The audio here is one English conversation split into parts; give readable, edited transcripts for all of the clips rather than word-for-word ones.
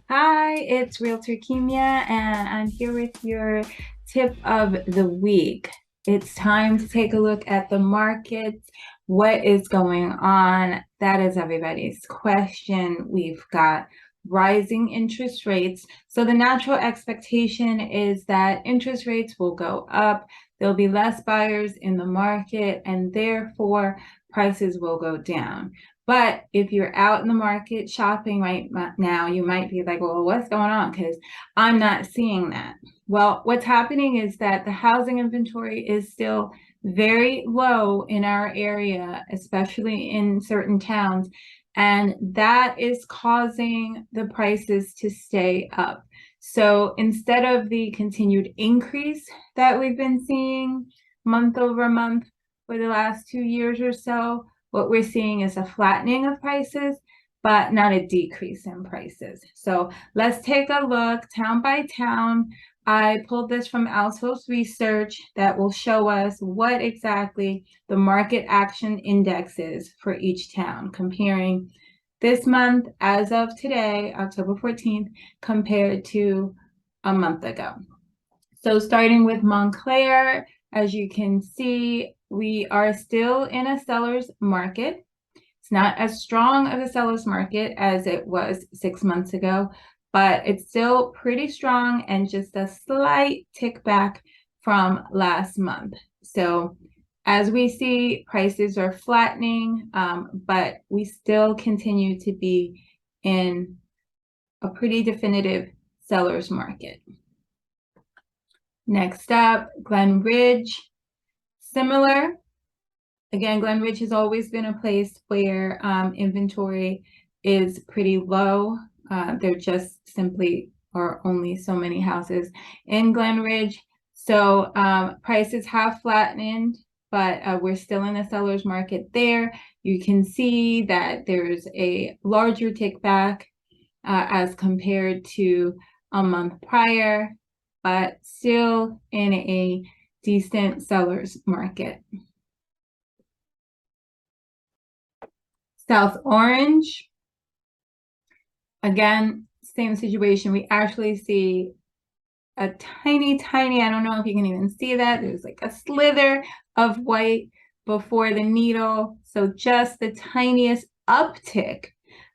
Hi, it's Realtor Kimia, and I'm here with your tip of the week. It's time to take a look at the markets. What is going on? That is everybody's question. We've got rising interest rates. So the natural expectation is that interest rates will go up. There'll be less buyers in the market, and therefore prices will go down. But if you're out in the market shopping right now, you might be like, well, what's going on? Because I'm not seeing that. Well, what's happening is that the housing inventory is still very low in our area, especially in certain towns. And that is causing the prices to stay up. So instead of the continued increase that we've been seeing month over month for the last 2 years or so, what we're seeing is a flattening of prices, but not a decrease in prices. So let's take a look town by town. I pulled this from Altos Research that will show us what exactly the market action index is for each town, comparing this month as of today, October 14th, compared to a month ago. So starting with Montclair, as you can see, we are still in a seller's market. It's not as strong of a seller's market as it was 6 months ago, but it's still pretty strong and just a slight tick back from last month. So as we see, prices are flattening, but we still continue to be in a pretty definitive seller's market. Next up, Glen Ridge. Similar. Again, Glen Ridge has always been a place where inventory is pretty low. There just simply are only so many houses in Glen Ridge. So prices have flattened, but we're still in the seller's market there. You can see that there's a larger tick back as compared to a month prior, but still in a decent seller's market. South Orange, again, same situation. We actually see a tiny, I don't know if you can even see that. There's like a slither of white before the needle. So just the tiniest uptick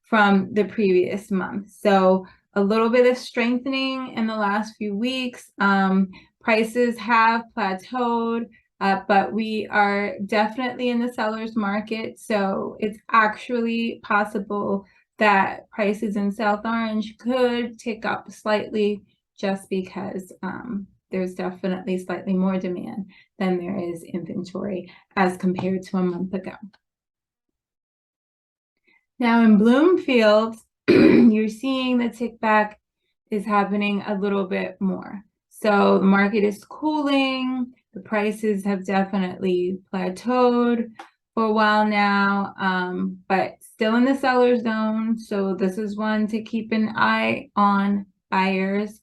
from the previous month. So a little bit of strengthening in the last few weeks. Prices have plateaued, but we are definitely in the seller's market. So it's actually possible that prices in South Orange could tick up slightly just because there's definitely slightly more demand than there is inventory as compared to a month ago. Now in Bloomfield, you're seeing the tick back is happening a little bit more. So the market is cooling. The prices have definitely plateaued for a while now, but still in the seller zone. So this is one to keep an eye on buyers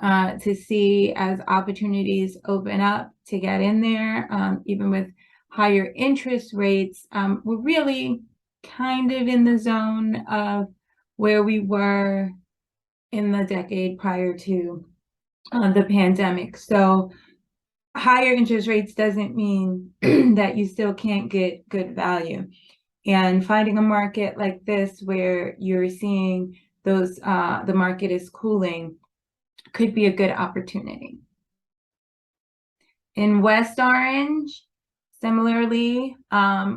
to see as opportunities open up to get in there, even with higher interest rates. We're really kind of in the zone of where we were in the decade prior to the pandemic. So higher interest rates doesn't mean that you still can't get good value. And finding a market like this where you're seeing those the market is cooling could be a good opportunity. In West Orange, similarly,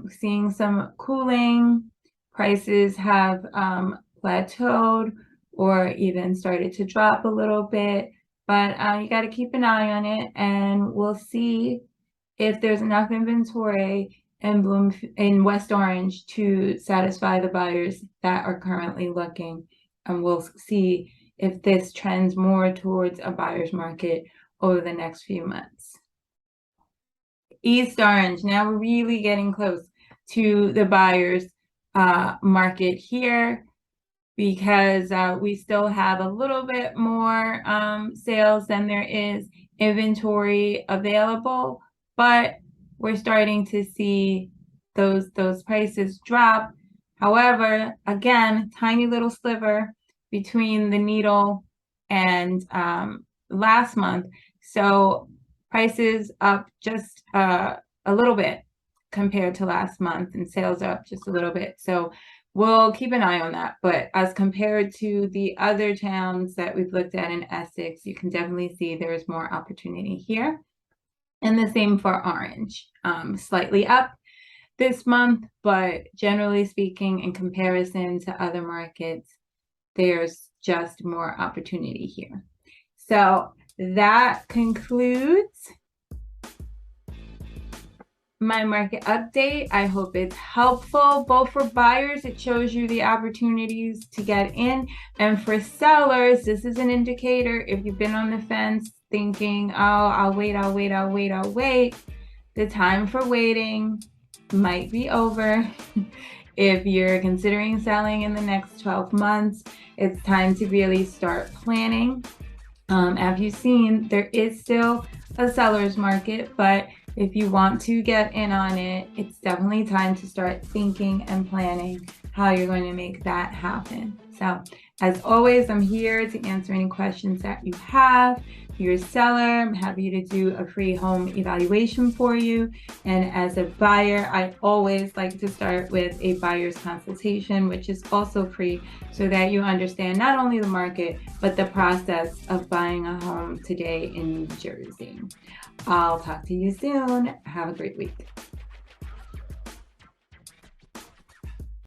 seeing some cooling. Prices have plateaued or even started to drop a little bit, but you got to keep an eye on it, and we'll see if there's enough inventory in West Orange to satisfy the buyers that are currently looking, and we'll see if this trends more towards a buyer's market over the next few months. East Orange, now we're really getting close to the buyer's market here because we still have a little bit more sales than there is inventory available, but we're starting to see those prices drop. However, again, tiny little sliver between the needle and last month. So prices up just a little bit compared to last month, and sales up just a little bit. So we'll keep an eye on that. But as compared to the other towns that we've looked at in Essex, you can definitely see there's more opportunity here. And the same for Orange, slightly up this month, but generally speaking, in comparison to other markets, there's just more opportunity here. So that concludes my market update. I hope it's helpful. Both for buyers, it shows you the opportunities to get in, and for sellers, this is an indicator. If you've been on the fence thinking, oh, I'll wait, the time for waiting might be over. If you're considering selling in the next 12 months, it's time to really start planning. As you've seen, there is still a seller's market, but if you want to get in on it, it's definitely time to start thinking and planning how you're going to make that happen. So as always, I'm here to answer any questions that you have. If you're a seller, I'm happy to do a free home evaluation for you. And as a buyer, I always like to start with a buyer's consultation, which is also free, so that you understand not only the market, but the process of buying a home today in New Jersey. I'll talk to you soon. Have a great week.